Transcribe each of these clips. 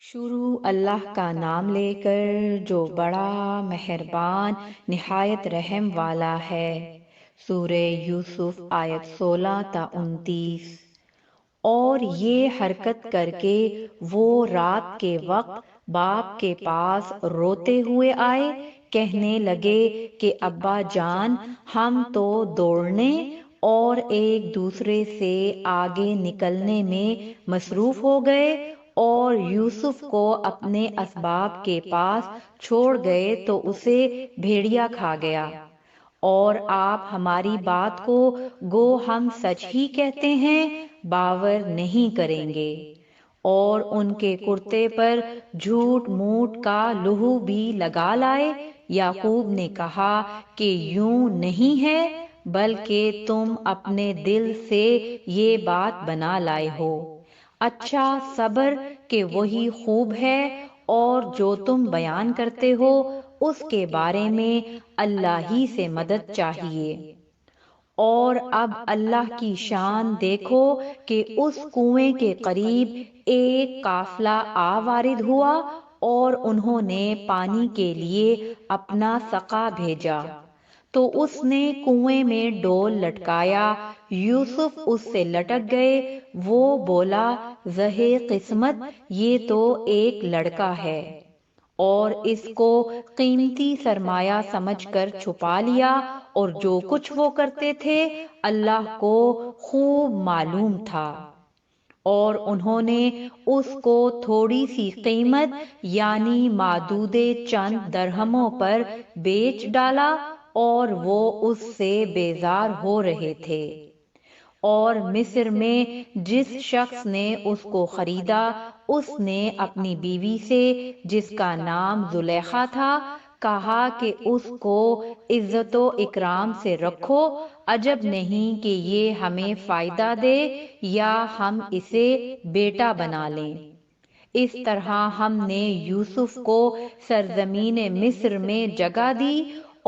شروع اللہ کا نام لے کر جو بڑا مہربان نہایت رحم والا ہے۔ سورہ یوسف آیت 16 تا 29۔ اور یہ حرکت کر کے وہ رات کے وقت باپ کے پاس روتے ہوئے آئے، کہنے لگے کہ ابا جان، ہم تو دوڑنے اور ایک دوسرے سے آگے نکلنے میں مصروف ہو گئے اور یوسف کو اپنے اسباب کے پاس چھوڑ گئے تو اسے بھیڑیا کھا گیا، اور آپ ہماری بات کو گو ہم سچ ہی کہتے ہیں باور نہیں کریں گے۔ اور ان کے کرتے پر جھوٹ موٹ کا لہو بھی لگا لائے۔ یعقوب نے کہا کہ یوں نہیں ہے، بلکہ تم اپنے دل سے یہ بات بنا لائے ہو۔ اچھا صبر کہ وہی خوب ہے، اور جو تم بیان کرتے ہو اس کے بارے میں اللہ ہی سے مدد چاہیے۔ اور اب اللہ کی شان دیکھو کہ اس کنویں کے قریب ایک قافلہ آ وارد ہوا اور انہوں نے پانی کے لیے اپنا سقا بھیجا، تو اس نے کنویں میں ڈول لٹکایا، یوسف اس سے لٹک گئے۔ وہ بولا، زہے قسمت، یہ تو ایک لڑکا ہے، اور اس کو قیمتی سرمایہ سمجھ کر چھپا لیا، اور جو کچھ وہ کرتے تھے اللہ کو خوب معلوم تھا۔ اور انہوں نے اس کو تھوڑی سی قیمت یعنی معدود چند درہموں پر بیچ ڈالا، اور وہ اس سے بیزار ہو رہے تھے۔ اور مصر میں جس شخص نے اس کو خریدا، اس نے اپنی بیوی سے جس کا نام زلیخا تھا کہا کہ اس کو عزت و اکرام سے رکھو، عجب نہیں کہ یہ ہمیں فائدہ دے یا ہم اسے بیٹا بنا لیں۔ اس طرح ہم نے یوسف کو سرزمین مصر میں جگہ دی،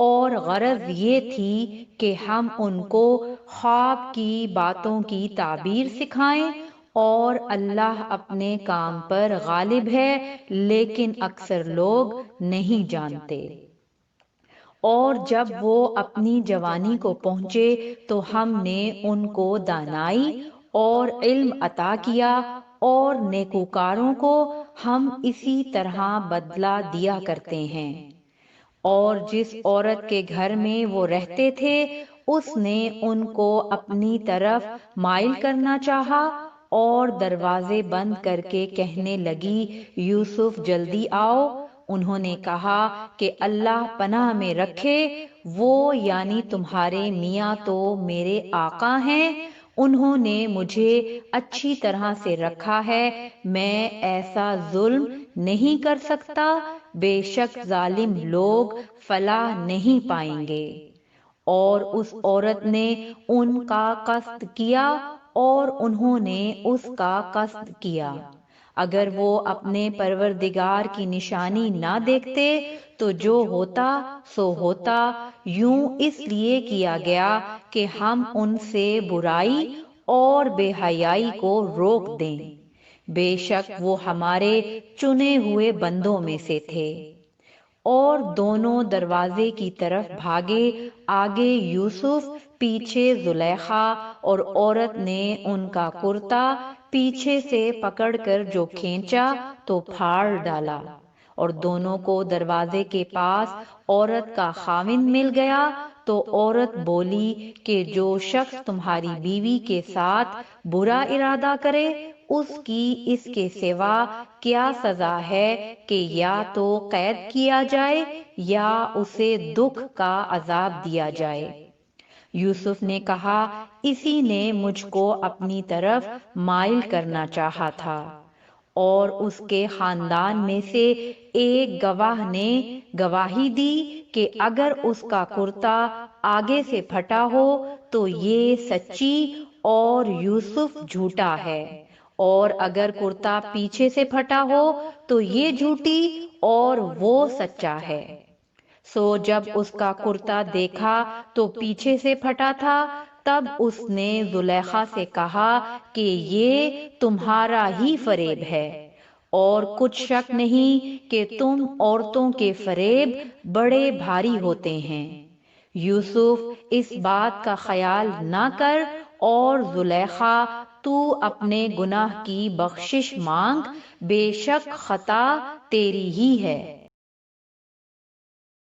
اور غرض یہ تھی کہ ہم ان کو خواب کی باتوں کی تعبیر سکھائیں۔ اور اللہ اپنے کام پر غالب ہے، لیکن اکثر لوگ نہیں جانتے۔ اور جب وہ اپنی جوانی کو پہنچے تو ہم نے ان کو دانائی اور علم عطا کیا، اور نیکوکاروں کو ہم اسی طرح بدلہ دیا کرتے ہیں۔ اور جس عورت کے گھر میں وہ رہتے تھے اس نے ان کو اپنی طرف مائل کرنا چاہا، اور دروازے بند کر کے کہنے لگی، یوسف جلدی آؤ۔ انہوں نے کہا کہ اللہ پناہ میں رکھے، وہ یعنی تمہارے میاں تو میرے آقا ہیں، انہوں نے مجھے اچھی طرح سے رکھا ہے، میں ایسا ظلم نہیں کر سکتا، بے شک ظالم لوگ فلاح نہیں پائیں گے۔ اور اس عورت نے ان کا قصد کیا اور انہوں نے اس کا قصد کیا۔ اگر وہ اپنے پروردگار کی نشانی نہ دیکھتے تو جو ہوتا سو ہوتا، یوں اس لیے کیا گیا کہ ہم ان سے برائی اور بے حیائی کو روک دیں، بے شک وہ ہمارے چنے ہوئے بندوں میں سے تھے۔ اور دونوں دروازے کی طرف بھاگے، آگے یوسف، پیچھے زلیخا، اور عورت نے ان کا کرتا پیچھے سے پکڑ کر جو کھینچا تو پھاڑ ڈالا، اور دونوں کو دروازے کے پاس عورت کا خاوند مل گیا۔ تو عورت بولی کہ جو شخص تمہاری بیوی کے ساتھ برا ارادہ کرے اس کی اس کے سوا کیا سزا ہے کہ یا تو قید کیا جائے یا اسے دکھ کا عذاب دیا جائے۔ یوسف نے کہا، اسی نے مجھ کو اپنی طرف مائل کرنا چاہا تھا۔ اور اس کے خاندان میں سے ایک گواہ نے گواہی دی کہ اگر اس کا کرتا آگے سے پھٹا ہو تو یہ سچی اور یوسف جھوٹا ہے، اور اگر کرتا پیچھے سے پھٹا ہو تو یہ جھوٹی اور وہ سچا ہے۔ سو جب اس کا کرتا دیکھا تو پیچھے سے پھٹا تھا، تب اس نے زلیخا سے کہا کہ یہ تمہارا ہی فریب ہے، اور کچھ شک نہیں کہ تم عورتوں کے فریب بڑے بھاری ہوتے ہیں۔ یوسف اس بات کا خیال نہ کر اور زلیخا تو اپنے گناہ کی بخشش مانگ، بے شک خطا تیری ہی ہے۔